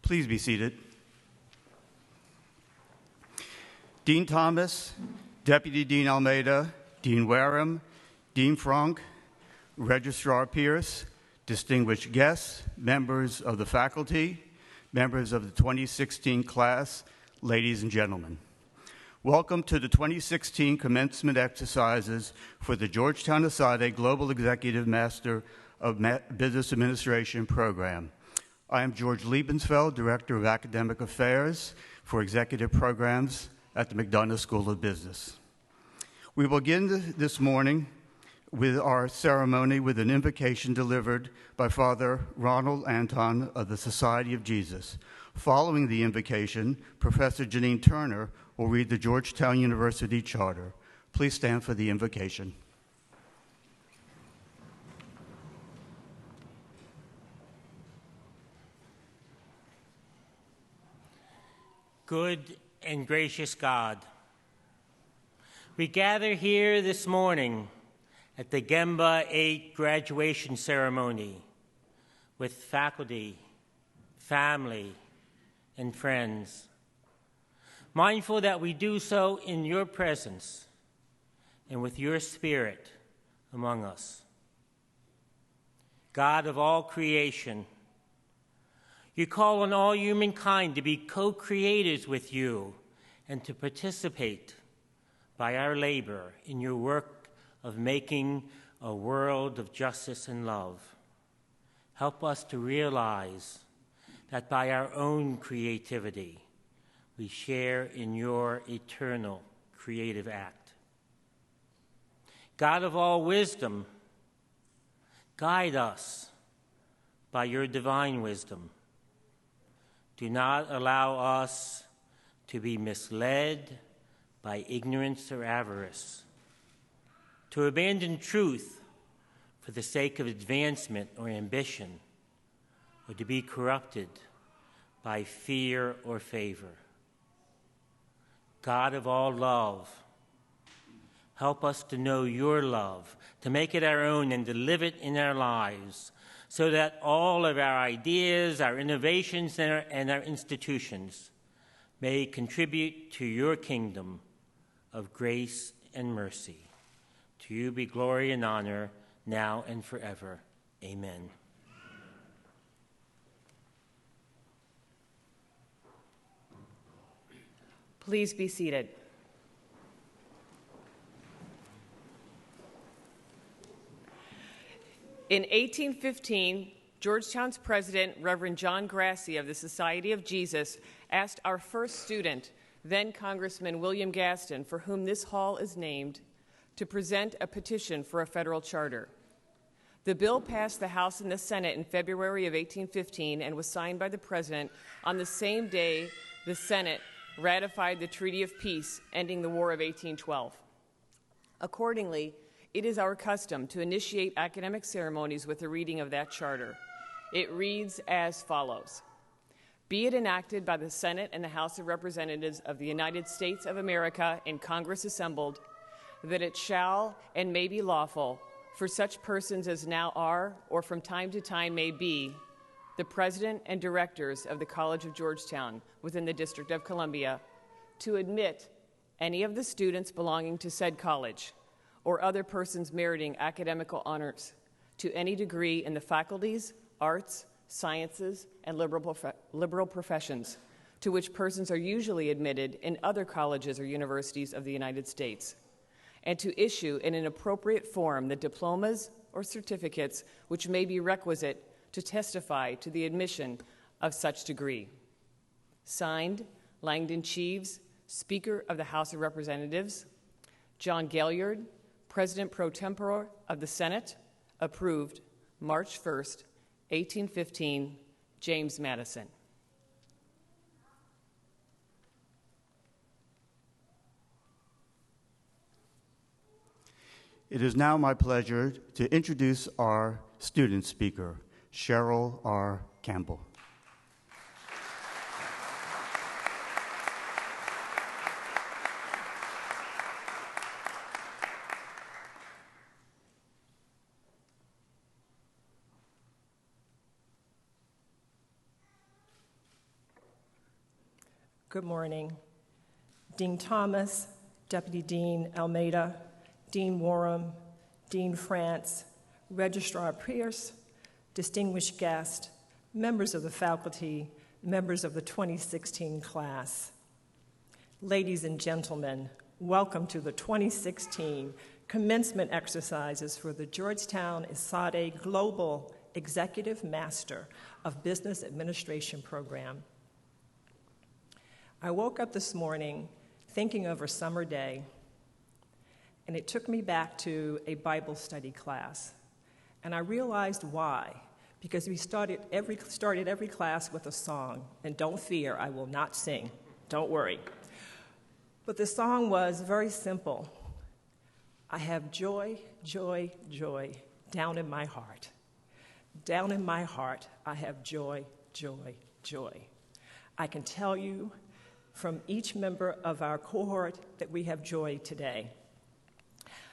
Please be seated. Dean Thomas, Deputy Dean Almeida, Dean Wareham, Dean Frank, Registrar Pierce, distinguished guests, members of the faculty, members of the 2016 class, ladies and gentlemen. Welcome to the 2016 commencement exercises for the Georgetown ASADE Global Executive Master of Business Administration program. I am George Liebensfeld, Director of Academic Affairs for Executive Programs at the McDonough School of Business. We will begin this morning with our ceremony with an invocation delivered by Father Ronald Anton of the Society of Jesus. Following the invocation, Professor Janine Turner will read the Georgetown University Charter. Please stand for the invocation. Good and gracious God, we gather here this morning at the GEMBA 8 graduation ceremony with faculty, family, and friends, mindful that we do so in your presence and with your Spirit among us. God of all creation, you call on all humankind to be co-creators with you and to participate by our labor in your work of making a world of justice and love. Help us to realize that by our own creativity, we share in your eternal creative act. God of all wisdom, guide us by your divine wisdom. Do not allow us to be misled by ignorance or avarice, to abandon truth for the sake of advancement or ambition, or to be corrupted by fear or favor. God of all love, help us to know your love, to make it our own and to live it in our lives, so that all of our ideas, our innovations, and our institutions may contribute to your kingdom of grace and mercy. To you be glory and honor, now and forever. Amen. Please be seated. In 1815, Georgetown's president, Reverend John Grassi of the Society of Jesus, asked our first student, then Congressman William Gaston, for whom this hall is named, to present a petition for a federal charter. The bill passed the House and the Senate in February of 1815 and was signed by the president on the same day the Senate ratified the Treaty of Peace, ending the War of 1812. Accordingly, it is our custom to initiate academic ceremonies with a reading of that charter. It reads as follows. Be it enacted by the Senate and the House of Representatives of the United States of America in Congress assembled, that it shall and may be lawful for such persons as now are or from time to time may be the President and Directors of the College of Georgetown within the District of Columbia to admit any of the students belonging to said college or other persons meriting academical honors to any degree in the faculties, arts, sciences, and liberal professions to which persons are usually admitted in other colleges or universities of the United States, and to issue in an appropriate form the diplomas or certificates which may be requisite to testify to the admission of such degree. Signed, Langdon Cheeves, Speaker of the House of Representatives. John Galliard, President pro tempore of the Senate. Approved, March 1st, 1815, James Madison. It is now my pleasure to introduce our student speaker, Cheryl R. Campbell. Good morning. Dean Thomas, Deputy Dean Almeida, Dean Warham, Dean France, Registrar Pierce, distinguished guests, members of the faculty, members of the 2016 class. Ladies and gentlemen, welcome to the 2016 commencement exercises for the Georgetown ESADE Global Executive Master of Business Administration program. I woke up this morning thinking of a summer day, and it took me back to a Bible study class. And I realized why. Because we started every class with a song. And don't fear, I will not sing. Don't worry. But the song was very simple. I have joy, joy, joy down in my heart. Down in my heart, I have joy, joy, joy. I can tell you from each member of our cohort that we have joy today.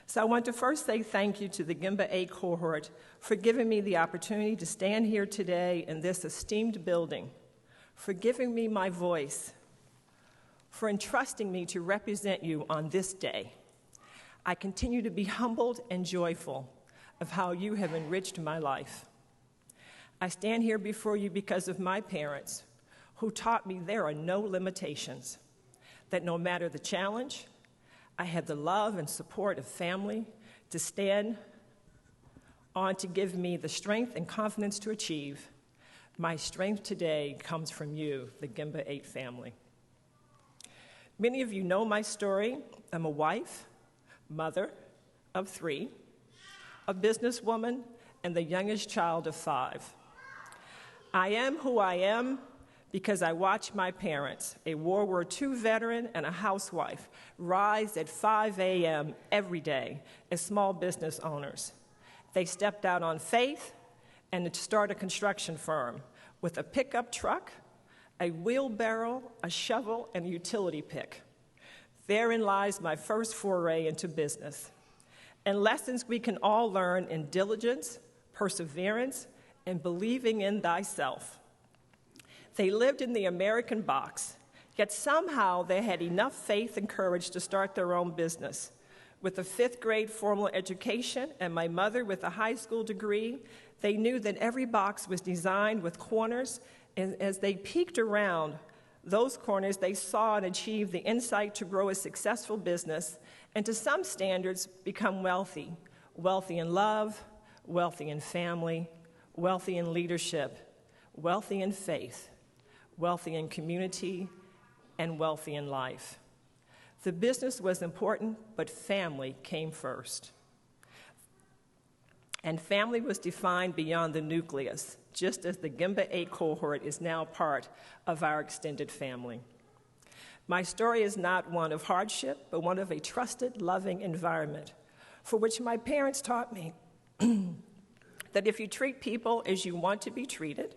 So I want to first say thank you to the GEMBA 8 cohort for giving me the opportunity to stand here today in this esteemed building, for giving me my voice, for entrusting me to represent you on this day. I continue to be humbled and joyful of how you have enriched my life. I stand here before you because of my parents, who taught me there are no limitations, that no matter the challenge, I had the love and support of family to stand on to give me the strength and confidence to achieve. My strength today comes from you, the GEMBA 8 family. Many of you know my story. I'm a wife, mother of 3, a businesswoman, and the youngest child of 5. I am who I am because I watched my parents, a World War II veteran and a housewife, rise at 5 a.m. every day as small business owners. They stepped out on faith and to start a construction firm with a pickup truck, a wheelbarrow, a shovel, and a utility pick. Therein lies my first foray into business, and lessons we can all learn in diligence, perseverance, and believing in thyself. They lived in the American box, yet somehow they had enough faith and courage to start their own business. With a 5th grade formal education and my mother with a high school degree, they knew that every box was designed with corners, and as they peeked around those corners, they saw and achieved the insight to grow a successful business and to some standards become wealthy. Wealthy in love, wealthy in family, wealthy in leadership, wealthy in faith, wealthy in community, and wealthy in life. The business was important, but family came first. And family was defined beyond the nucleus, just as the GEMBA 8 cohort is now part of our extended family. My story is not one of hardship, but one of a trusted, loving environment, for which my parents taught me that if you treat people as you want to be treated,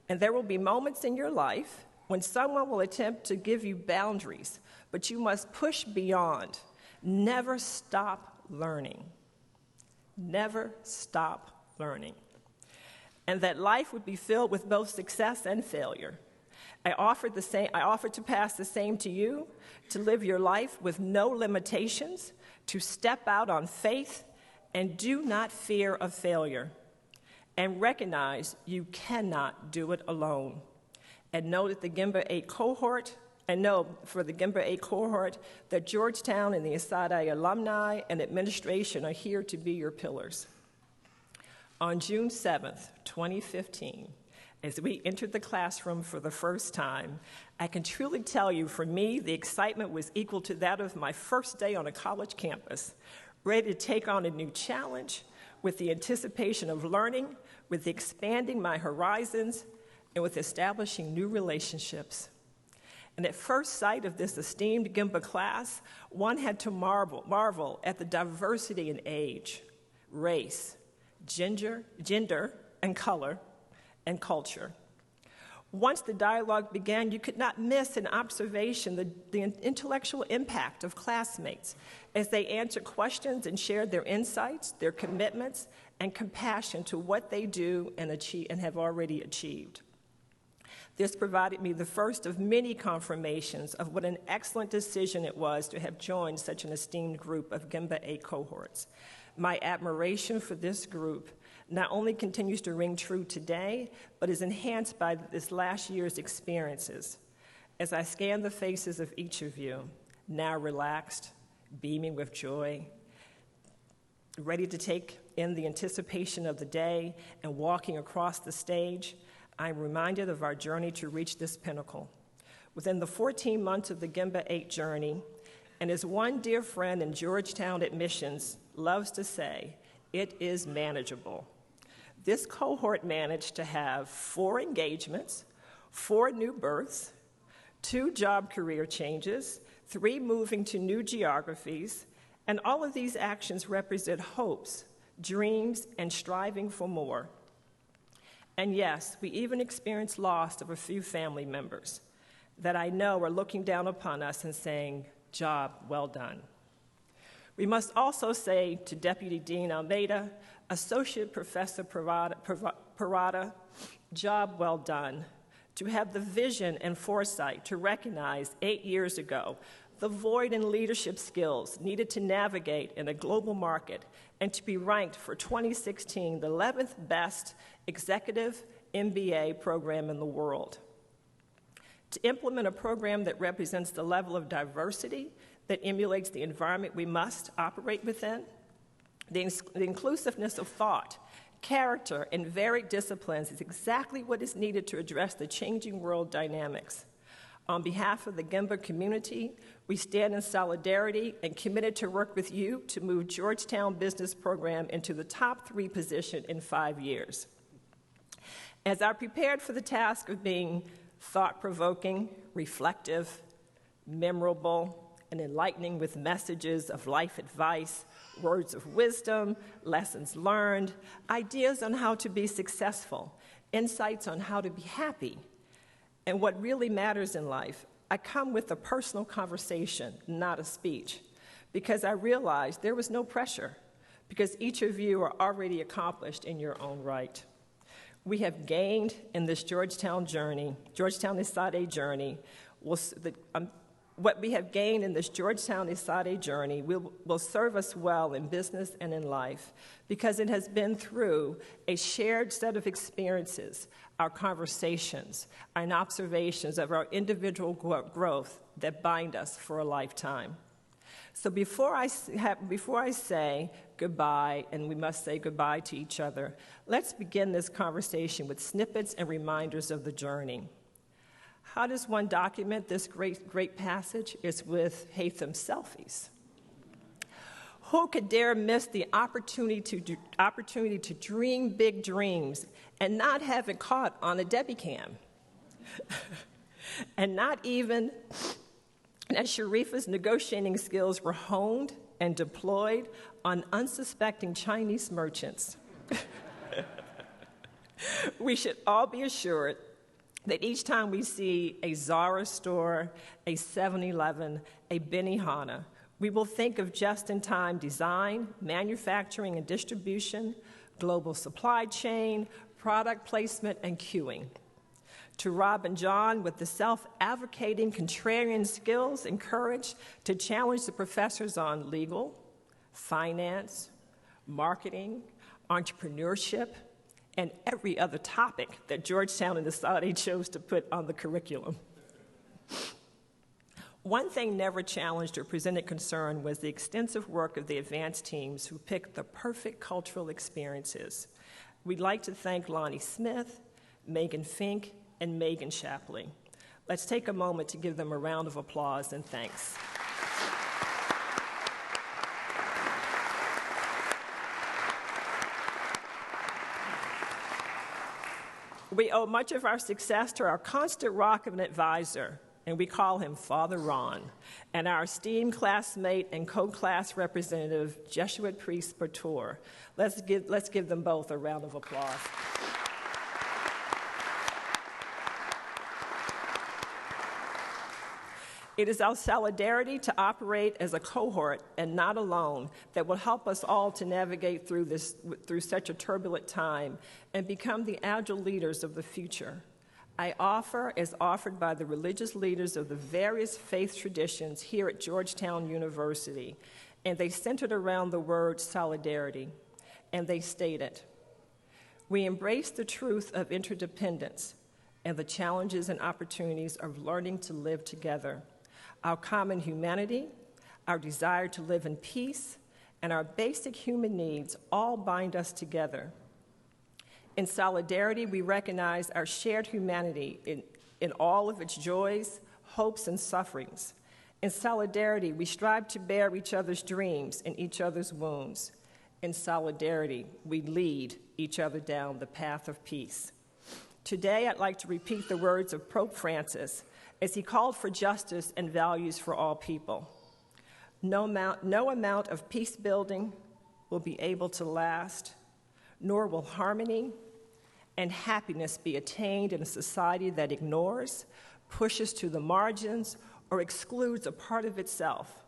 and there will be moments in your life when someone will attempt to give you boundaries, but you must push beyond. Never stop learning. Never stop learning. And that life would be filled with both success and failure. I offered to pass the same to you, to live your life with no limitations, to step out on faith, and do not fear of failure. And recognize you cannot do it alone. And know that the GEMBA 8 cohort, and know for the GEMBA 8 cohort that Georgetown and the ESADE alumni and administration are here to be your pillars. On June 7th, 2015, as we entered the classroom for the first time, I can truly tell you, for me, the excitement was equal to that of my first day on a college campus, ready to take on a new challenge, with the anticipation of learning, with expanding my horizons, and with establishing new relationships. And at first sight of this esteemed GEMBA class, one had to marvel at the diversity in age, race, gender, and color, and culture. Once the dialogue began, you could not miss an observation, the intellectual impact of classmates as they answered questions and shared their insights, their commitments, and compassion to what they do and achieve and have already achieved. This provided me the first of many confirmations of what an excellent decision it was to have joined such an esteemed group of GEMBA 8 cohorts. My admiration for this group not only continues to ring true today, but is enhanced by this last year's experiences. As I scan the faces of each of you, now relaxed, beaming with joy, ready to take in the anticipation of the day and walking across the stage, I'm reminded of our journey to reach this pinnacle. Within the 14 months of the GEMBA 8 journey, and as one dear friend in Georgetown admissions loves to say, it is manageable. This cohort managed to have 4 engagements, 4 new births, 2 job career changes, 3 moving to new geographies, and all of these actions represent hopes, dreams, and striving for more. And yes, we even experienced loss of a few family members that I know are looking down upon us and saying, job well done. We must also say to Deputy Dean Almeida, Associate Professor Parada, job well done, to have the vision and foresight to recognize 8 years ago the void in leadership skills needed to navigate in a global market and to be ranked for 2016 the 11th best executive MBA program in the world. To implement a program that represents the level of diversity that emulates the environment we must operate within, the inclusiveness of thought, character, and varied disciplines is exactly what is needed to address the changing world dynamics. On behalf of the GEMBA community, we stand in solidarity and committed to work with you to move Georgetown Business Program into the top 3 position in 5 years. As I prepared for the task of being thought-provoking, reflective, memorable, and enlightening with messages of life advice, words of wisdom, lessons learned, ideas on how to be successful, insights on how to be happy, and what really matters in life, I come with a personal conversation, not a speech, because I realized there was no pressure, because each of you are already accomplished in your own right. We have gained in this Georgetown Esade journey, what we have gained in this Georgetown Esade journey will serve us well in business and in life, because it has been through a shared set of experiences, our conversations, and observations of our individual growth that bind us for a lifetime. So before I say goodbye, and we must say goodbye to each other, let's begin this conversation with snippets and reminders of the journey. How does one document this great passage? It's with Haytham selfies. Who could dare miss the opportunity to dream big dreams and not have it caught on a Debbie cam? And not even as Sharifa's negotiating skills were honed and deployed on unsuspecting Chinese merchants. We should all be assured that each time we see a Zara store, a 7-Eleven, a Benihana, we will think of just-in-time design, manufacturing and distribution, global supply chain, product placement, and queuing. To Rob and John, with the self-advocating contrarian skills and courage to challenge the professors on legal, finance, marketing, entrepreneurship, and every other topic that Georgetown and the Esade chose to put on the curriculum. One thing never challenged or presented concern was the extensive work of the advanced teams who picked the perfect cultural experiences. We'd like to thank Lonnie Smith, Megan Fink, and Megan Shapley. Let's take a moment to give them a round of applause and thanks. We owe much of our success to our constant rock of an advisor, and we call him Father Ron, and our esteemed classmate and co-class representative, Jesuit priest Pator. Let's give them both a round of applause. It is our solidarity to operate as a cohort and not alone that will help us all to navigate through such a turbulent time and become the agile leaders of the future. I offer as offered by the religious leaders of the various faith traditions here at Georgetown University, and they centered around the word solidarity, and they stated, we embrace the truth of interdependence and the challenges and opportunities of learning to live together, our common humanity, our desire to live in peace, and our basic human needs all bind us together. In solidarity, we recognize our shared humanity in all of its joys, hopes, and sufferings. In solidarity, we strive to bear each other's dreams and each other's wounds. In solidarity, we lead each other down the path of peace. Today, I'd like to repeat the words of Pope Francis as he called for justice and values for all people. No amount of peace building will be able to last, nor will harmony and happiness be attained in a society that ignores, pushes to the margins, or excludes a part of itself.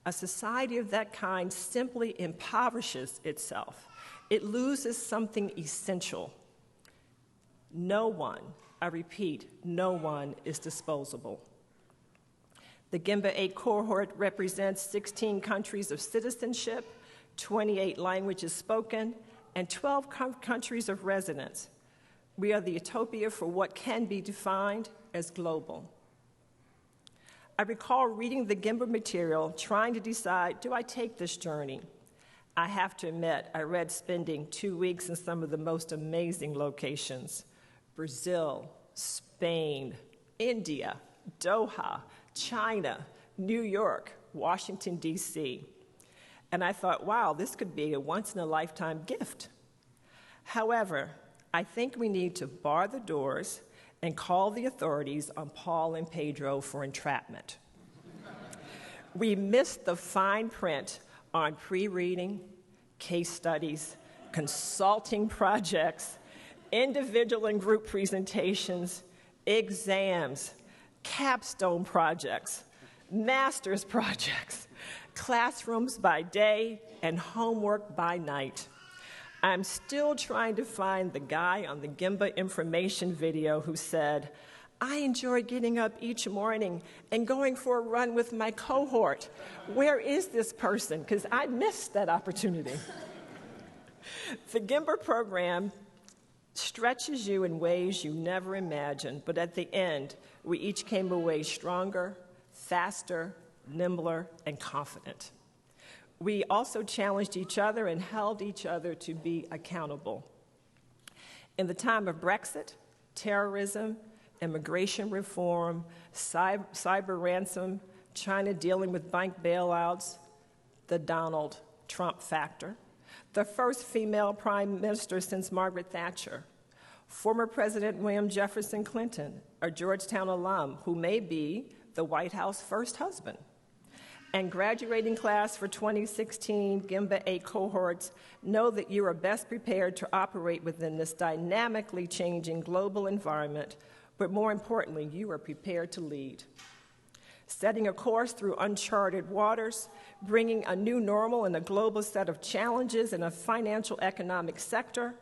A society of that kind simply impoverishes itself. It loses something essential. No one, I repeat, no one is disposable. The GEMBA 8 cohort represents 16 countries of citizenship, 28 languages spoken, and 12 countries of residence. We are the utopia for what can be defined as global. I recall reading the GEMBA material, trying to decide, do I take this journey? I have to admit, I read spending 2 weeks in some of the most amazing locations: Brazil, Spain, India, Doha, China, New York, Washington, D.C. And I thought, wow, this could be a once-in-a-lifetime gift. However, I think we need to bar the doors and call the authorities on Paul and Pedro for entrapment. We missed the fine print on pre-reading, case studies, consulting projects, individual and group presentations, exams, capstone projects, master's projects, classrooms by day, and homework by night. I'm still trying to find the guy on the GEMBA information video who said, I enjoy getting up each morning and going for a run with my cohort. Where is this person? Because I missed that opportunity. The GEMBA program stretches you in ways you never imagined, but at the end, we each came away stronger, faster, nimbler, and confident. We also challenged each other and held each other to be accountable. In the time of Brexit, terrorism, immigration reform, cyber ransom, China dealing with bank bailouts, the Donald Trump factor, the first female prime minister since Margaret Thatcher, former President William Jefferson Clinton, a Georgetown alum who may be the White House first husband, and graduating class for 2016 GEMBA 8 cohorts know that you are best prepared to operate within this dynamically changing global environment, but more importantly, you are prepared to lead. Setting a course through uncharted waters, bringing a new normal and a global set of challenges in a financial economic sector,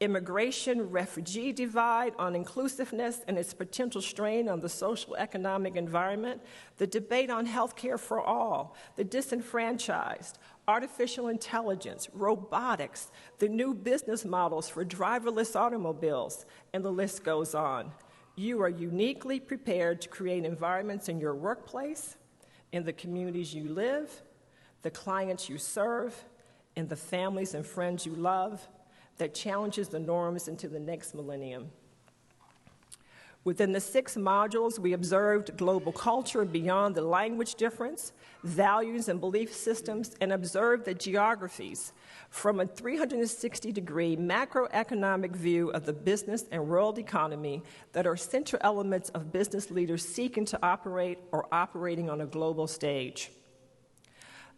immigration, refugee divide on inclusiveness and its potential strain on the social economic environment, the debate on health care for all, the disenfranchised, artificial intelligence, robotics, the new business models for driverless automobiles, and the list goes on. You are uniquely prepared to create environments in your workplace, in the communities you live, the clients you serve, in the families and friends you love, that challenges the norms into the next millennium. Within the 6 modules, we observed global culture beyond the language difference, values and belief systems, and observed the geographies from a 360-degree macroeconomic view of the business and world economy that are central elements of business leaders seeking to operate or operating on a global stage.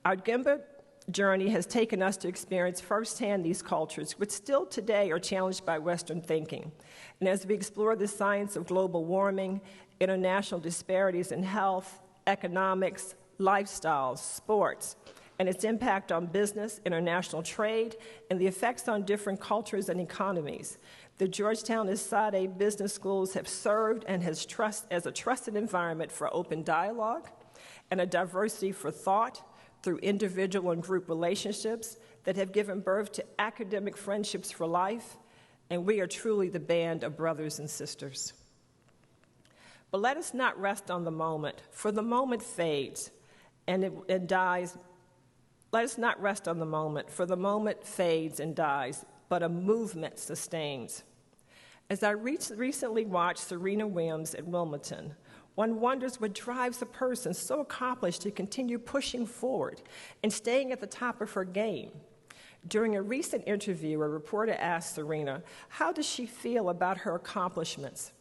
Our GEMBA journey has taken us to experience firsthand these cultures, which still today are challenged by Western thinking. And as we explore the science of global warming, international disparities in health, economics, lifestyles, sports, and its impact on business, international trade, and the effects on different cultures and economies, The Georgetown and Sade business schools have served and as a trusted environment for open dialogue and a diversity for thought through individual and group relationships that have given birth to academic friendships for life, and we are truly the band of brothers and sisters. But let us not rest on the moment, for the moment fades and it dies. Let us not rest on the moment, for the moment fades and dies, but a movement sustains. As I recently watched Serena Williams at Wilmington, one wonders what drives a person so accomplished to continue pushing forward and staying at the top of her game. During a recent interview, a reporter asked Serena, how does she feel about her accomplishments?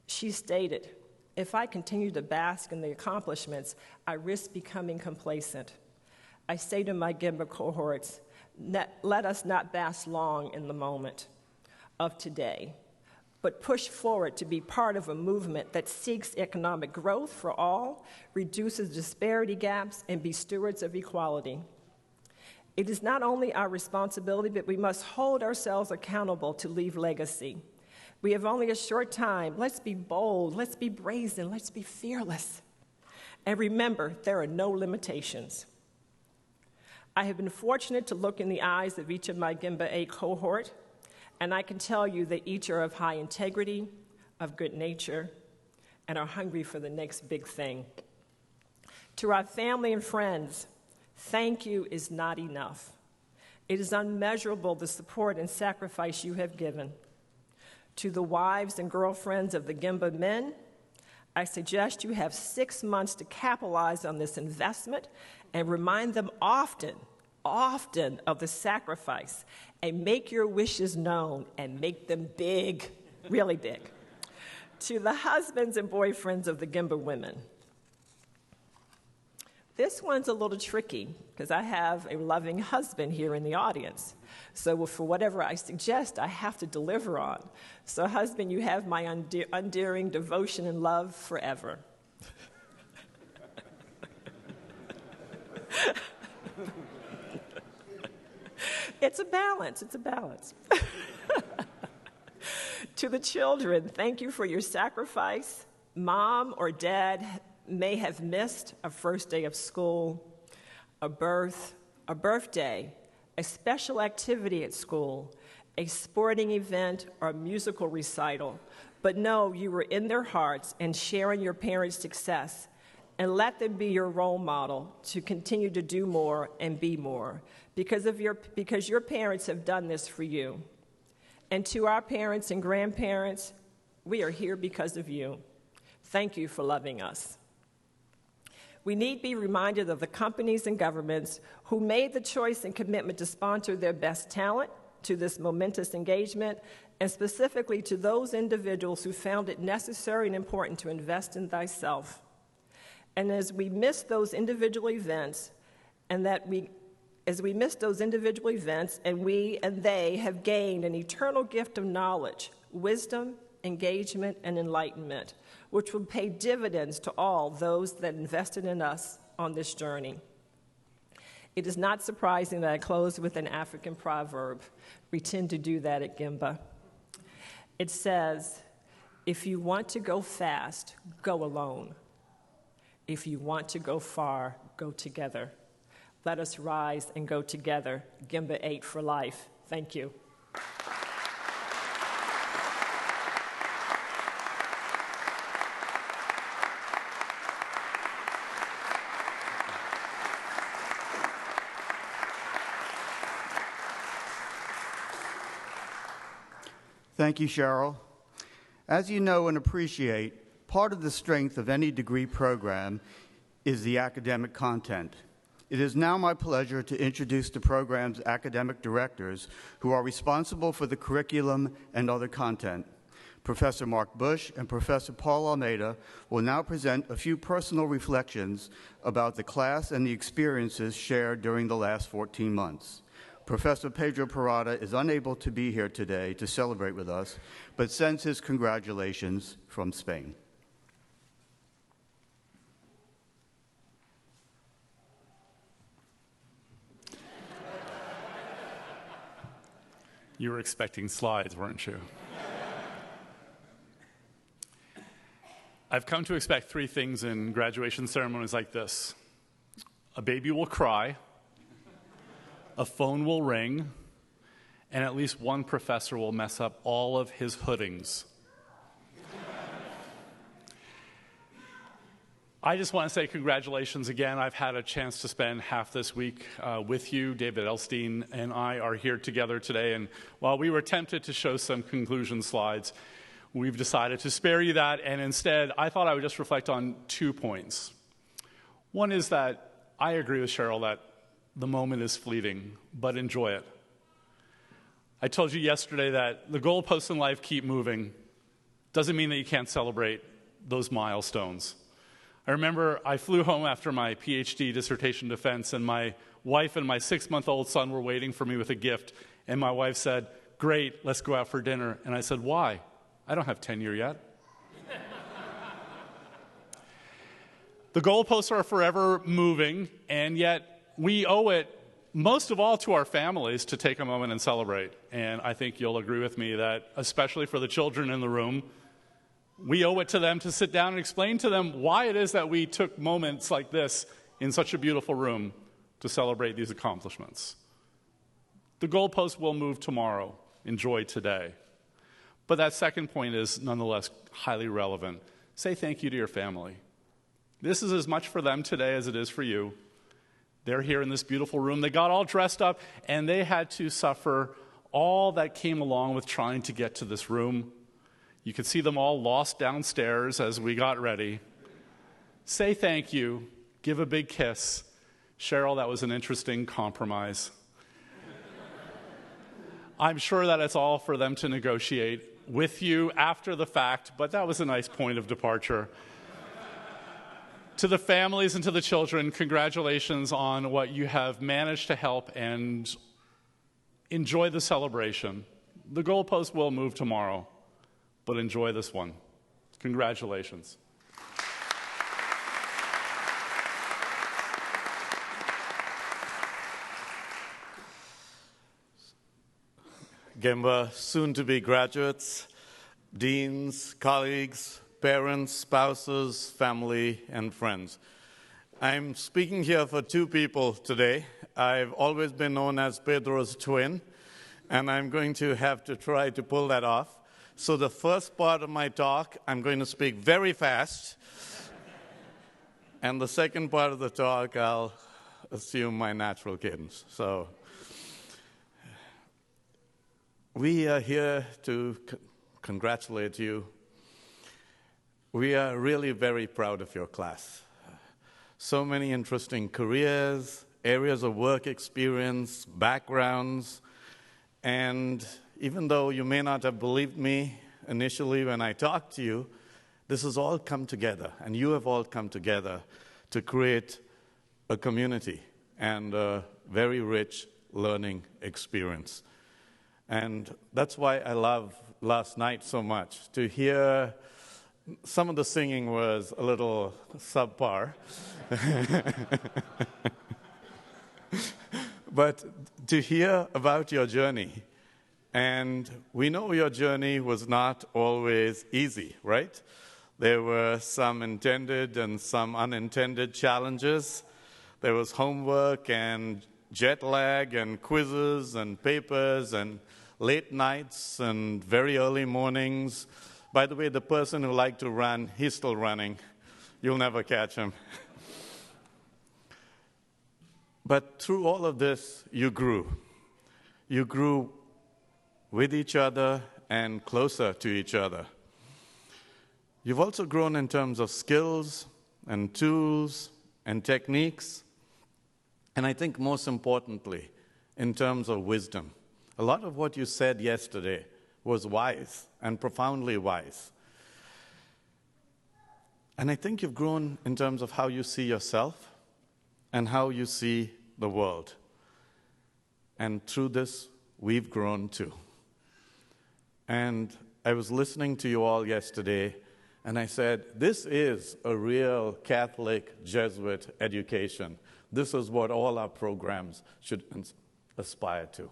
She stated, if I continue to bask in the accomplishments, I risk becoming complacent. I say to my GEMBA cohorts, let us not bask long in the moment of today, but push forward to be part of a movement that seeks economic growth for all, reduces disparity gaps, and be stewards of equality. It is not only our responsibility, but we must hold ourselves accountable to leave legacy. We have only a short time. Let's be bold, let's be brazen, let's be fearless. And remember, there are no limitations. I have been fortunate to look in the eyes of each of my GEMBA A cohort, and I can tell you that each are of high integrity, of good nature, and are hungry for the next big thing. To our family and friends, thank you is not enough. It is unmeasurable the support and sacrifice you have given. To the wives and girlfriends of the GEMBA men, I suggest you have 6 months to capitalize on this investment and remind them often of the sacrifice, and make your wishes known and make them big, really big. To the husbands and boyfriends of the GEMBA women, this one's a little tricky because I have a loving husband here in the audience. So for whatever I suggest, I have to deliver on. So husband, you have my undying devotion and love forever. It's a balance. To the children, thank you for your sacrifice. Mom or dad may have missed a first day of school, a birthday, a special activity at school, a sporting event, or a musical recital. But know you were in their hearts and sharing your parents' success, and let them be your role model to continue to do more and be more, because your parents have done this for you. And to our parents and grandparents, we are here because of you. Thank you for loving us. We need be reminded of the companies and governments who made the choice and commitment to sponsor their best talent to this momentous engagement, and specifically to those individuals who found it necessary and important to invest in thyself. And as we miss those individual events, and we and they have gained an eternal gift of knowledge, wisdom, engagement, and enlightenment, which will pay dividends to all those that invested in us on this journey. It is not surprising that I close with an African proverb. We tend to do that at GEMBA. It says, if you want to go fast, go alone. If you want to go far, go together. Let us rise and go together. GEMBA 8 for life. Thank you. Thank you, Cheryl. As you know and appreciate, part of the strength of any degree program is the academic content. It is now my pleasure to introduce the program's academic directors who are responsible for the curriculum and other content. Professor Mark Bush and Professor Paul Almeida will now present a few personal reflections about the class and the experiences shared during the last 14 months. Professor Pedro Parada is unable to be here today to celebrate with us, but sends his congratulations from Spain. You were expecting slides, weren't you? I've come to expect three things in graduation ceremonies like this. A baby will cry, a phone will ring, and at least one professor will mess up all of his hoodings. I just want to say congratulations again. I've had a chance to spend half this week with you. David Elstein and I are here together today, and while we were tempted to show some conclusion slides, we've decided to spare you that, and instead, I thought I would just reflect on 2 points. One is that I agree with Cheryl that the moment is fleeting, but enjoy it. I told you yesterday that the goalposts in life keep moving. Doesn't mean that you can't celebrate those milestones. I remember I flew home after my PhD dissertation defense, and my wife and my 6-month-old son were waiting for me with a gift, and my wife said, "Great, let's go out for dinner." And I said, "Why? I don't have tenure yet." The goalposts are forever moving, and yet we owe it most of all to our families to take a moment and celebrate. And I think you'll agree with me that, especially for the children in the room, we owe it to them to sit down and explain to them why it is that we took moments like this in such a beautiful room to celebrate these accomplishments. The goalpost will move tomorrow. Enjoy today. But that second point is nonetheless highly relevant. Say thank you to your family. This is as much for them today as it is for you. They're here in this beautiful room. They got all dressed up, and they had to suffer all that came along with trying to get to this room. You could see them all lost downstairs as we got ready. Say thank you. Give a big kiss. Cheryl, that was an interesting compromise. I'm sure that it's all for them to negotiate with you after the fact, but that was a nice point of departure. To the families and to the children, congratulations on what you have managed to help, and enjoy the celebration. The goalpost will move tomorrow, but enjoy this one. Congratulations. GEMBA, soon-to-be graduates, deans, colleagues, parents, spouses, family, and friends. I'm speaking here for 2 people today. I've always been known as Pedro's twin, and I'm going to have to try to pull that off. So the first part of my talk, I'm going to speak very fast, and the second part of the talk, I'll assume my natural cadence. So we are here to congratulate you. We are really very proud of your class. So many interesting careers, areas of work experience, backgrounds, and even though you may not have believed me initially when I talked to you, this has all come together, and you have all come together to create a community and a very rich learning experience. And that's why I love last night so much. To hear some of the singing was a little subpar. But to hear about your journey, and we know your journey was not always easy, right? There were some intended and some unintended challenges. There was homework and jet lag and quizzes and papers and late nights and very early mornings. By the way, the person who liked to run, he's still running. You'll never catch him. But through all of this, you grew. You grew with each other and closer to each other. You've also grown in terms of skills and tools and techniques, and I think most importantly, in terms of wisdom. A lot of what you said yesterday was wise and profoundly wise. And I think you've grown in terms of how you see yourself and how you see the world. And through this, we've grown too. And I was listening to you all yesterday, and I said, this is a real Catholic Jesuit education. This is what all our programs should aspire to.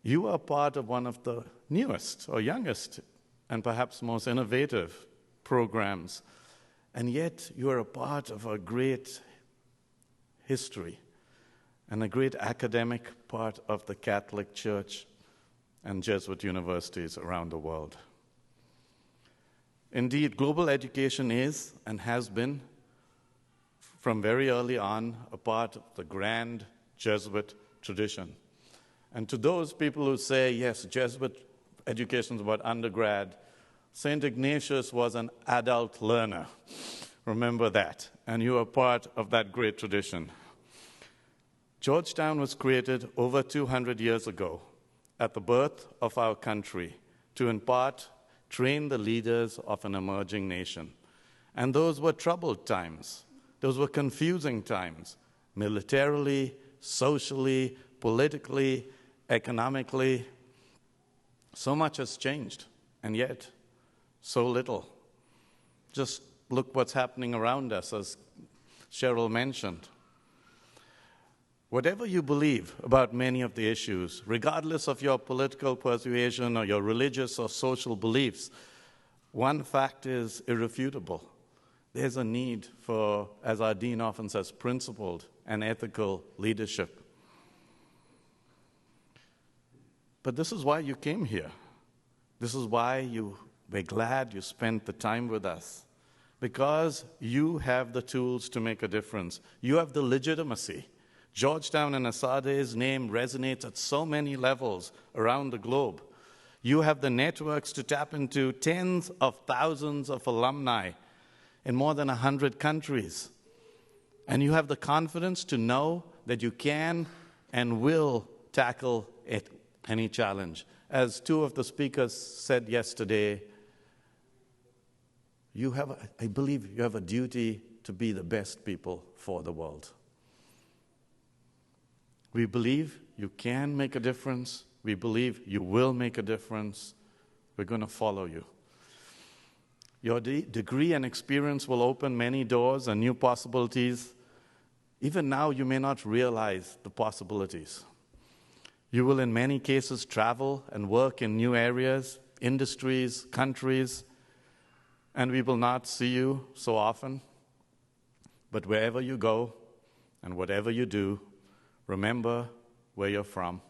You are part of one of the newest or youngest and perhaps most innovative programs, and yet you are a part of a great history and a great academic part of the Catholic Church and Jesuit universities around the world. Indeed, global education is and has been, from very early on, a part of the grand Jesuit tradition. And to those people who say, yes, Jesuit education is about undergrad, St. Ignatius was an adult learner. Remember that. And you are part of that great tradition. Georgetown was created over 200 years ago at the birth of our country to, in part, train the leaders of an emerging nation. And those were troubled times. Those were confusing times, militarily, socially, politically, economically. So much has changed, and yet so little. Just look what's happening around us, as Cheryl mentioned. Whatever you believe about many of the issues, regardless of your political persuasion or your religious or social beliefs, one fact is irrefutable. There's a need for, as our dean often says, principled and ethical leadership. But this is why you came here. This is why we're glad you spent the time with us. Because you have the tools to make a difference. You have the legitimacy. Georgetown and Asade's name resonates at so many levels around the globe. You have the networks to tap into tens of thousands of alumni in more than 100 countries. And you have the confidence to know that you can and will tackle any challenge. As two of the speakers said yesterday, I believe you have a duty to be the best people for the world. We believe you can make a difference. We believe you will make a difference. We're going to follow you. Your degree and experience will open many doors and new possibilities. Even now, you may not realize the possibilities. You will, in many cases, travel and work in new areas, industries, countries, and we will not see you so often. But wherever you go and whatever you do, remember where you're from.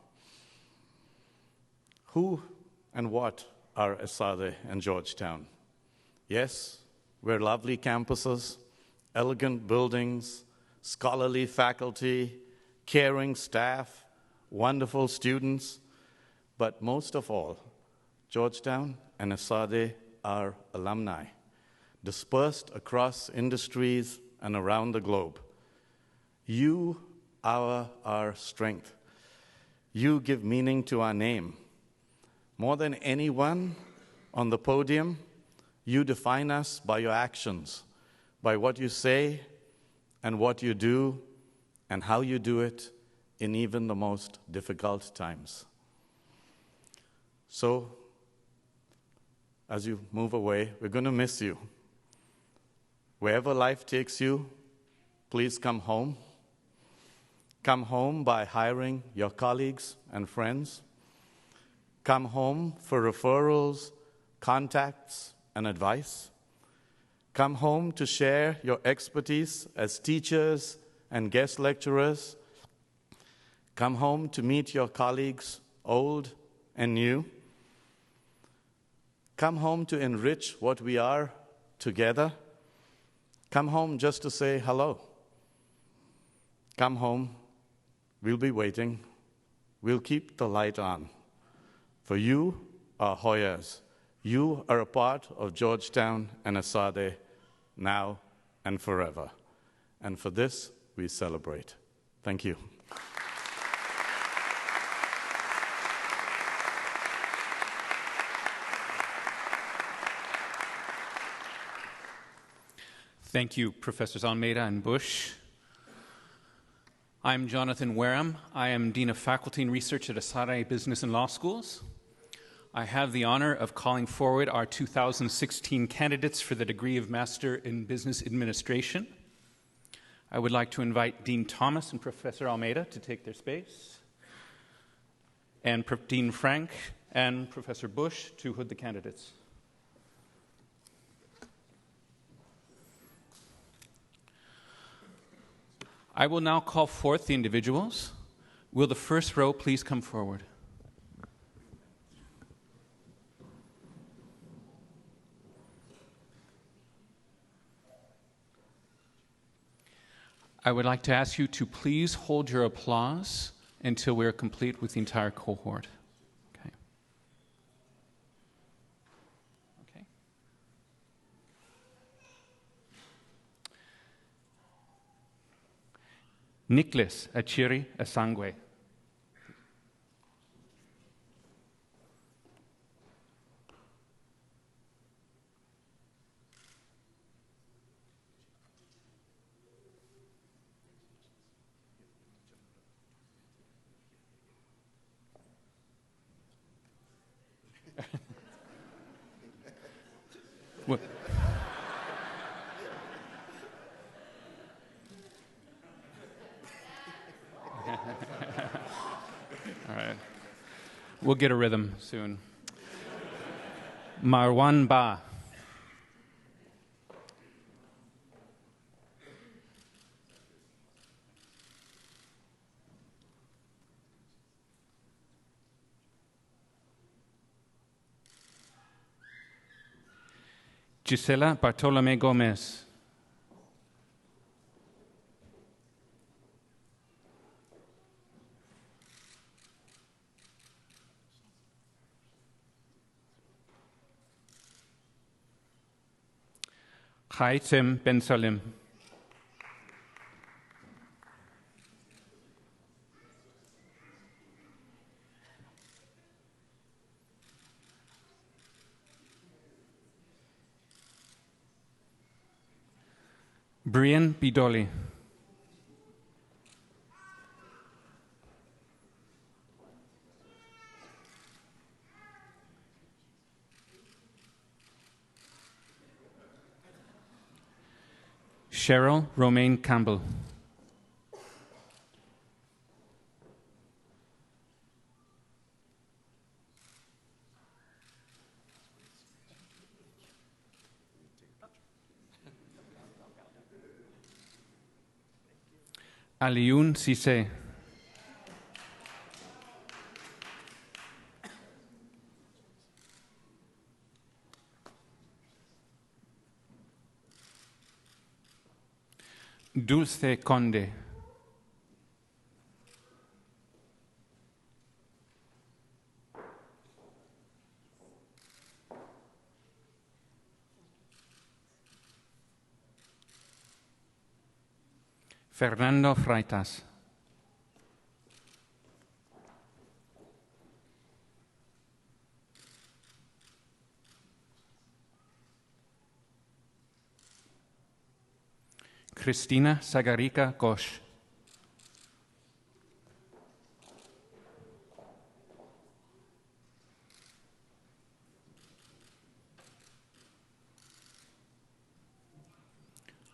Who and what are Asade and Georgetown? Yes, we're lovely campuses, elegant buildings, scholarly faculty, caring staff, wonderful students, but most of all, Georgetown and Asade are alumni, dispersed across industries and around the globe. You are our strength. You give meaning to our name. More than anyone on the podium, you define us by your actions, by what you say and what you do and how you do it in even the most difficult times. So, as you move away, we're going to miss you. Wherever life takes you, please come home. Come home by hiring your colleagues and friends. Come home for referrals, contacts, and advice. Come home to share your expertise as teachers and guest lecturers. Come home to meet your colleagues, old and new. Come home to enrich what we are together. Come home just to say hello. Come home. We'll be waiting. We'll keep the light on. For you are Hoyas. You are a part of Georgetown and Asade now and forever. And for this, we celebrate. Thank you. Thank you, Professors Almeida and Bush. I'm Jonathan Wareham. I am Dean of Faculty and Research at Asade Business and Law Schools. I have the honor of calling forward our 2016 candidates for the degree of Master in Business Administration. I would like to invite Dean Thomas and Professor Almeida to take their space, and Dean Frank and Professor Bush to hood the candidates. I will now call forth the individuals. Will the first row please come forward? I would like to ask you to please hold your applause until we are complete with the entire cohort. Okay. Okay. Nicholas Achiri Asangwe. What? All right. We'll get a rhythm soon. Marwan Ba. Gisela Bartolome Gomez. Haitem Ben Salim. Brian Bidoli. Cheryl Romaine Campbell. Alioune Cissé. Dulce Conde. Fernando Freitas. Cristina Sagarica Gosch.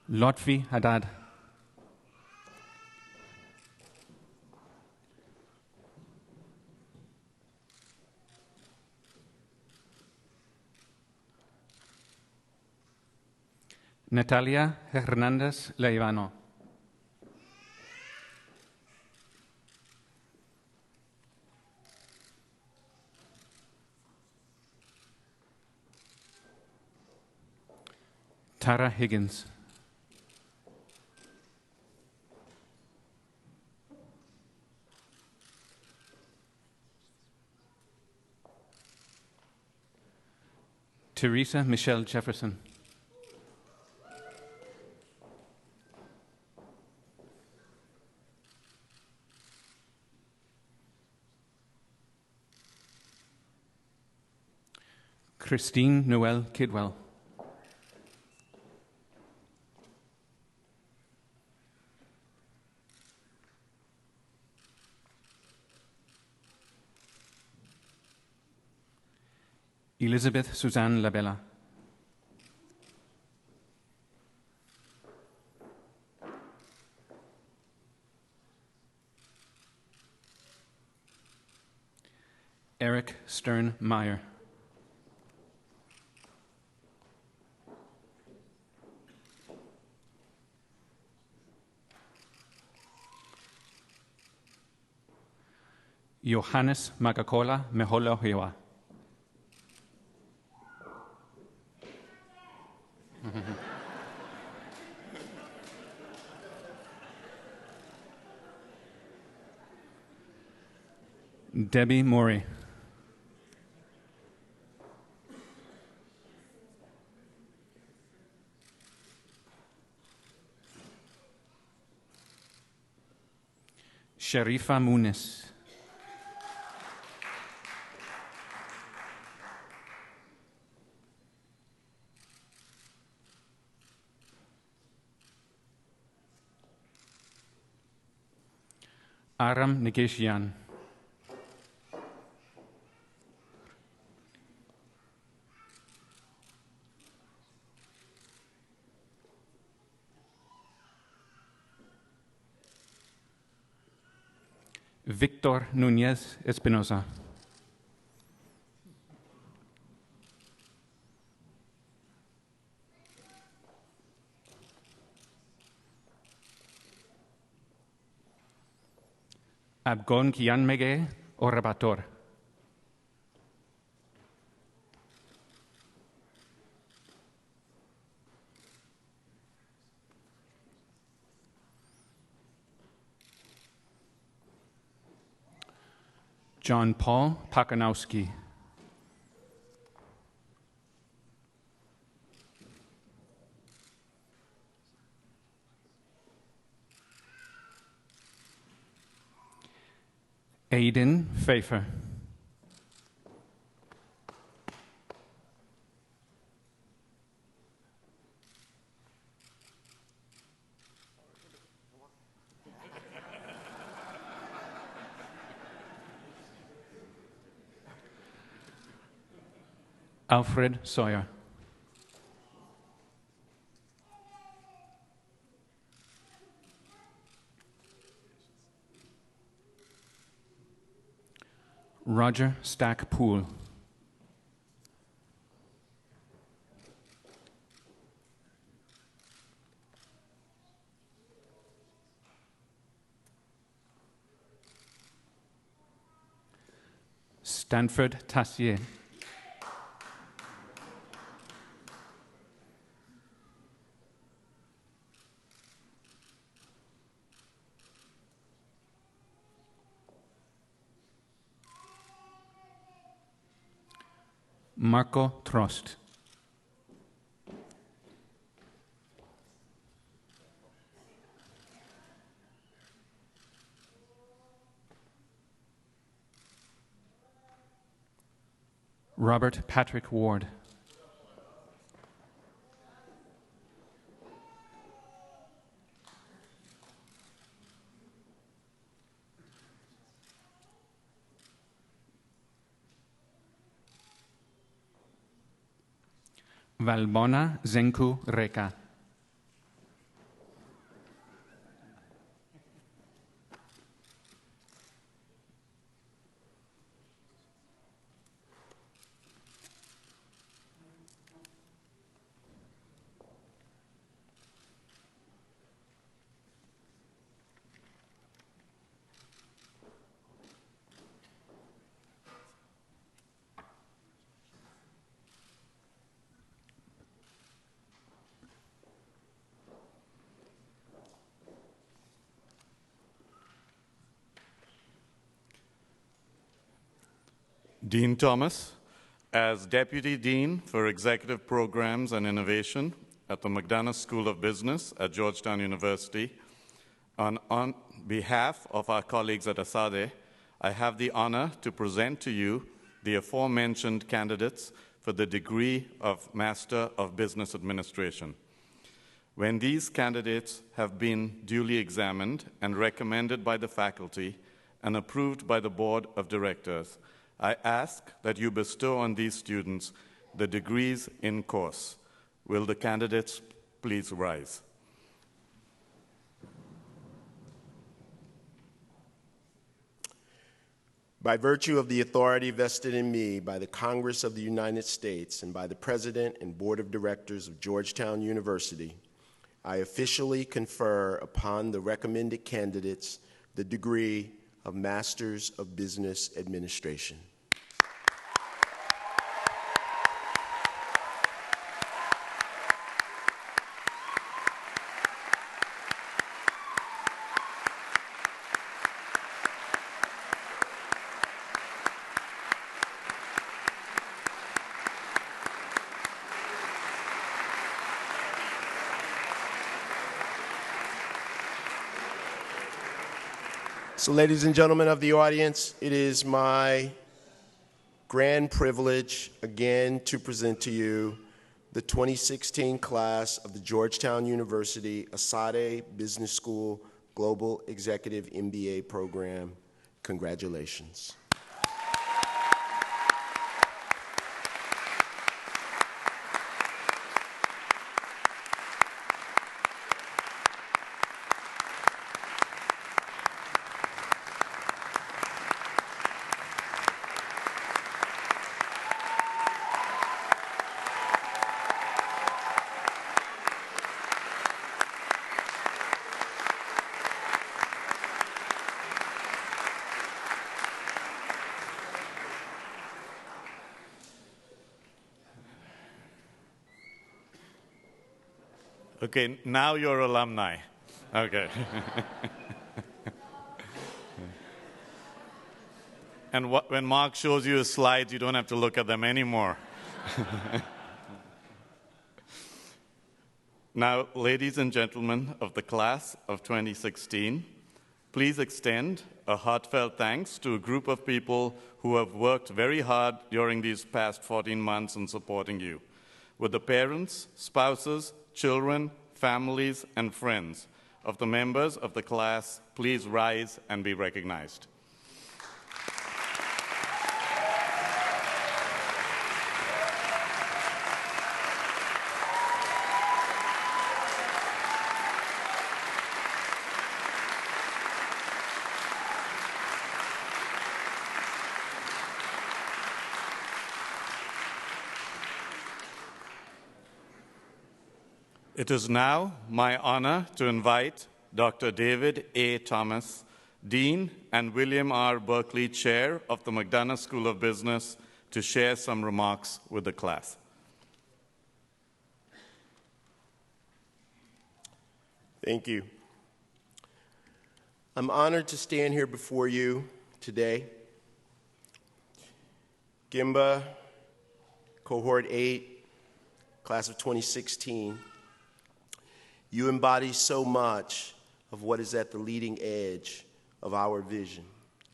Lotfi Haddad. Natalia Hernández Leivano. Tara Higgins. Teresa Michelle Jefferson. Christine Noel Kidwell. Elizabeth Suzanne Labella. Eric Stern Meyer. Johannes Magakola Meholohiwa. Debbie Mori. Sharifa Muniz. Aram Negeshian. Victor Núñez Espinosa. Abgon Kianmege Orabator. John Paul Pakanowski. Aiden Pfeiffer. Alfred Sawyer. Roger Stack Poole. Stanford Tassier. Marco Trost. Robert Patrick Ward. Valbona Zenku Reka. Dean Thomas, as Deputy Dean for Executive Programs and Innovation at the McDonough School of Business at Georgetown University, on behalf of our colleagues at ASADE, I have the honor to present to you the aforementioned candidates for the degree of Master of Business Administration. When these candidates have been duly examined and recommended by the faculty and approved by the Board of Directors, I ask that you bestow on these students the degrees in course. Will the candidates please rise? By virtue of the authority vested in me by the Congress of the United States and by the President and Board of Directors of Georgetown University, I officially confer upon the recommended candidates the degree of Masters of Business Administration. So, ladies and gentlemen of the audience, it is my grand privilege again to present to you the 2016 class of the Georgetown University Asade Business School Global Executive MBA program. Congratulations. Okay, now you're alumni. Okay. And when Mark shows you his slides, you don't have to look at them anymore. Now, ladies and gentlemen of the class of 2016, please extend a heartfelt thanks to a group of people who have worked very hard during these past 14 months in supporting you. With the parents, spouses, children, families, and friends of the members of the class, please rise and be recognized. It is now my honor to invite Dr. David A. Thomas, Dean and William R. Berkeley Chair of the McDonough School of Business, to share some remarks with the class. Thank you. I'm honored to stand here before you today. GEMBA, Cohort 8, Class of 2016. You embody so much of what is at the leading edge of our vision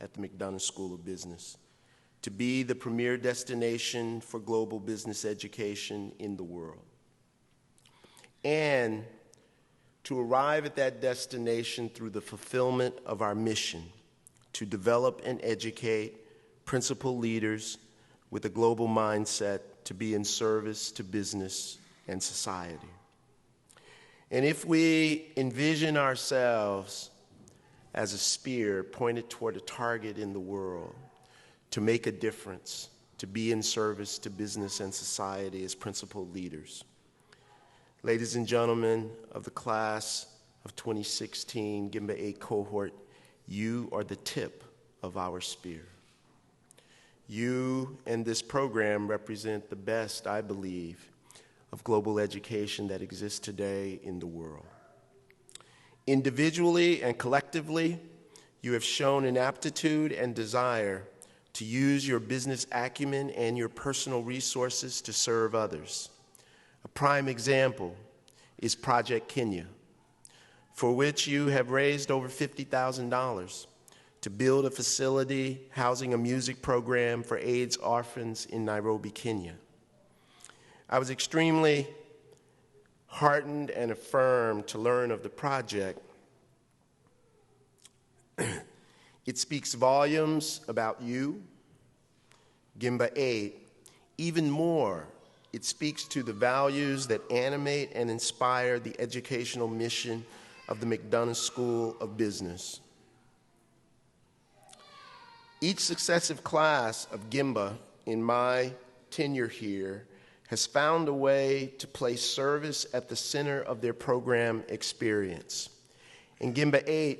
at the McDonough School of Business, to be the premier destination for global business education in the world. And to arrive at that destination through the fulfillment of our mission to develop and educate principal leaders with a global mindset to be in service to business and society. And if we envision ourselves as a spear pointed toward a target in the world, to make a difference, to be in service to business and society as principal leaders. Ladies and gentlemen of the class of 2016 GEMBA 8 cohort, you are the tip of our spear. You and this program represent the best, I believe, of global education that exists today in the world. Individually and collectively, you have shown an aptitude and desire to use your business acumen and your personal resources to serve others. A prime example is Project Kenya, for which you have raised over $50,000 to build a facility housing a music program for AIDS orphans in Nairobi, Kenya. I was extremely heartened and affirmed to learn of the project. It speaks volumes about you, GEMBA 8. Even more, it speaks to the values that animate and inspire the educational mission of the McDonough School of Business. Each successive class of GEMBA in my tenure here has found a way to place service at the center of their program experience. And GEMBA 8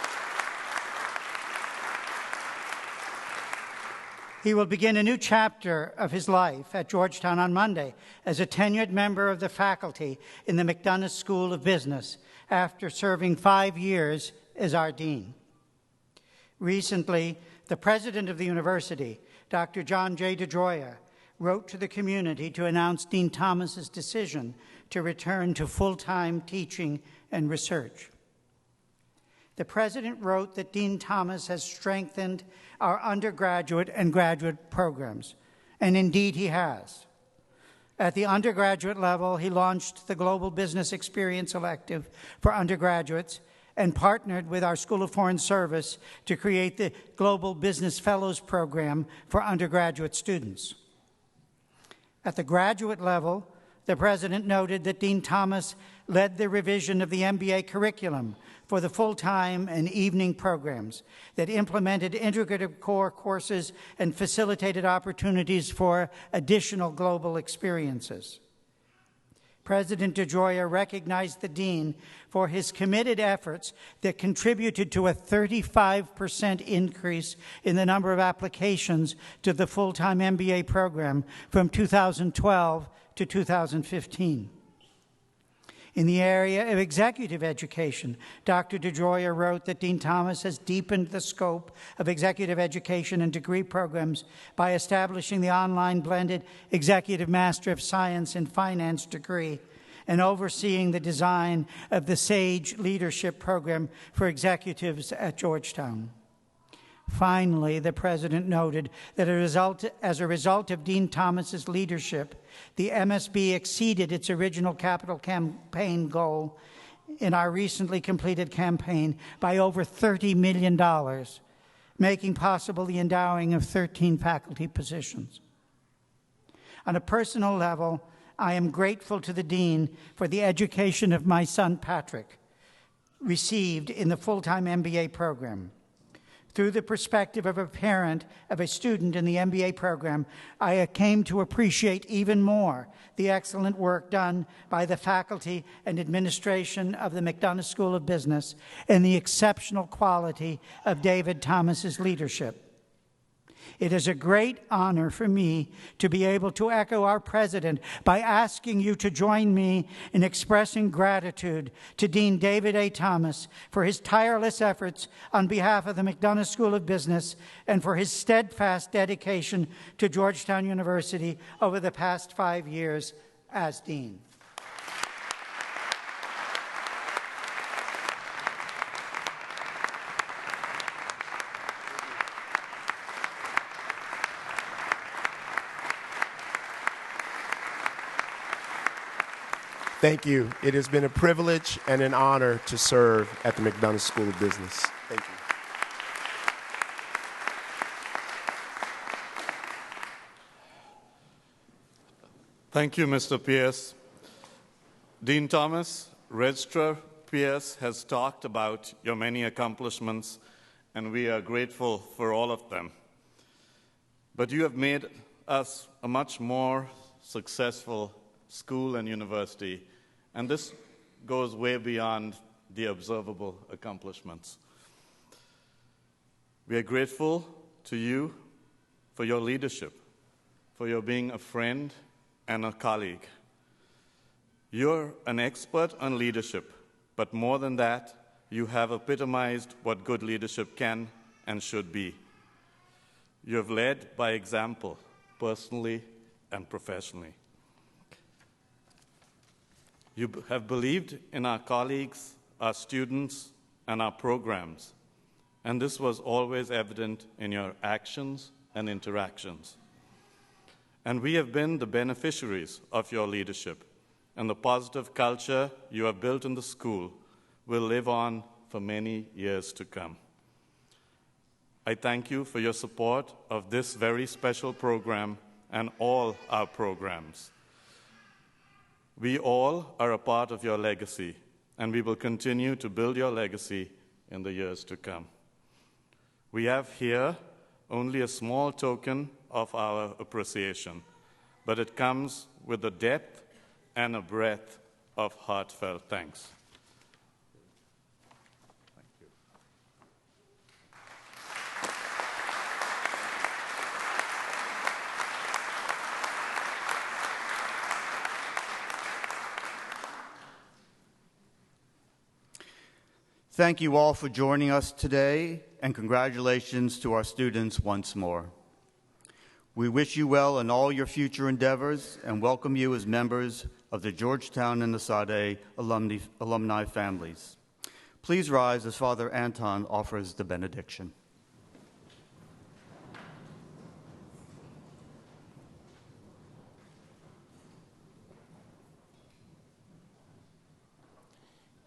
He will begin a new chapter of his life at Georgetown on Monday as a tenured member of the faculty in the McDonough School of Business after serving 5 years as our dean. Recently, the president of the university, Dr. John J. DeGioia, wrote to the community to announce Dean Thomas's decision to return to full-time teaching and research. The president wrote that Dean Thomas has strengthened our undergraduate and graduate programs, and indeed he has. At the undergraduate level, he launched the Global Business Experience elective for undergraduates and partnered with our School of Foreign Service to create the Global Business Fellows Program for undergraduate students. At the graduate level, the president noted that Dean Thomas led the revision of the MBA curriculum for the full-time and evening programs that implemented integrative core courses and facilitated opportunities for additional global experiences. President DeGioia recognized the dean for his committed efforts that contributed to a 35% increase in the number of applications to the full-time MBA program from 2012 to 2015. In the area of executive education, Dr. DeGioia wrote that Dean Thomas has deepened the scope of executive education and degree programs by establishing the online blended Executive Master of Science in Finance degree and overseeing the design of the SAGE Leadership Program for executives at Georgetown. Finally, the president noted that as a result of Dean Thomas's leadership, the MSB exceeded its original capital campaign goal in our recently completed campaign by over $30 million, making possible the endowing of 13 faculty positions. On a personal level, I am grateful to the dean for the education of my son, Patrick, received in the full-time MBA program. Through the perspective of a parent of a student in the MBA program, I came to appreciate even more the excellent work done by the faculty and administration of the McDonough School of Business and the exceptional quality of David Thomas's leadership. It is a great honor for me to be able to echo our president by asking you to join me in expressing gratitude to Dean David A. Thomas for his tireless efforts on behalf of the McDonough School of Business and for his steadfast dedication to Georgetown University over the past 5 years as dean. Thank you. It has been a privilege and an honor to serve at the McDonough School of Business. Thank you. Thank you, Mr. Pierce. Dean Thomas, Registrar Pierce has talked about your many accomplishments, and we are grateful for all of them. But you have made us a much more successful school and university, and this goes way beyond the observable accomplishments. We are grateful to you for your leadership, for your being a friend and a colleague. You're an expert on leadership, but more than that, you have epitomized what good leadership can and should be. You have led by example, personally and professionally. You have believed in our colleagues, our students, and our programs, and this was always evident in your actions and interactions. And we have been the beneficiaries of your leadership, and the positive culture you have built in the school will live on for many years to come. I thank you for your support of this very special program and all our programs. We all are a part of your legacy, and we will continue to build your legacy in the years to come. We have here only a small token of our appreciation, but it comes with a depth and a breadth of heartfelt thanks. Thank you. Thank you all for joining us today, and congratulations to our students once more. We wish you well in all your future endeavors and welcome you as members of the Georgetown and Asade alumni families. Please rise as Father Anton offers the benediction.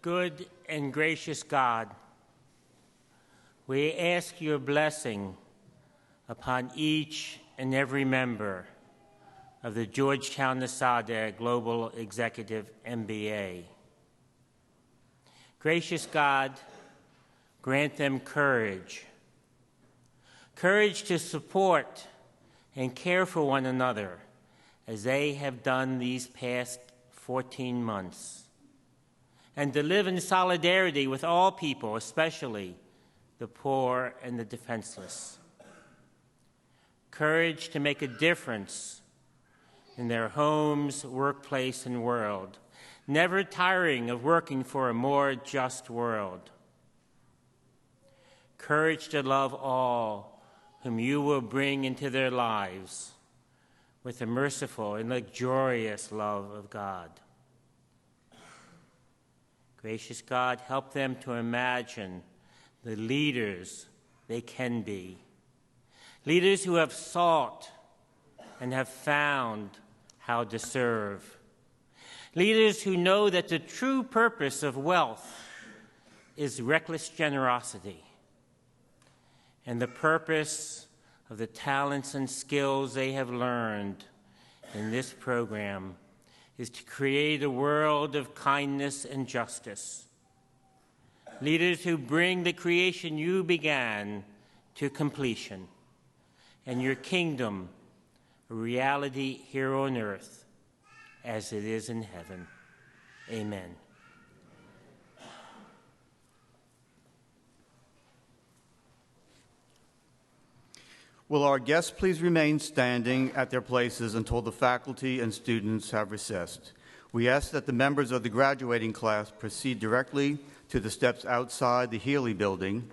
Good and gracious God, we ask your blessing upon each and every member of the Georgetown Asade Global Executive MBA. Gracious God, grant them courage to support and care for one another as they have done these past 14 months, and to live in solidarity with all people, especially the poor and the defenseless. Courage to make a difference in their homes, workplace, and world, never tiring of working for a more just world. Courage to love all whom you will bring into their lives with the merciful and luxurious love of God. Gracious God, help them to imagine the leaders they can be. Leaders who have sought and have found how to serve. Leaders who know that the true purpose of wealth is reckless generosity, and the purpose of the talents and skills they have learned in this program is to create a world of kindness and justice. Leaders who bring the creation you began to completion, and your kingdom a reality here on earth as it is in heaven. Amen. Will our guests please remain standing at their places until the faculty and students have recessed? We ask that the members of the graduating class proceed directly to the steps outside the Healy Building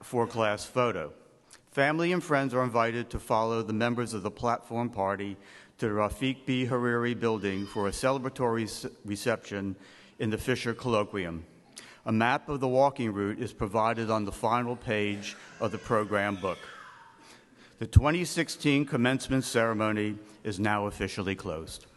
for a class photo. Family and friends are invited to follow the members of the platform party to the Rafiq B. Hariri Building for a celebratory reception in the Fisher Colloquium. A map of the walking route is provided on the final page of the program book. The 2016 commencement ceremony is now officially closed.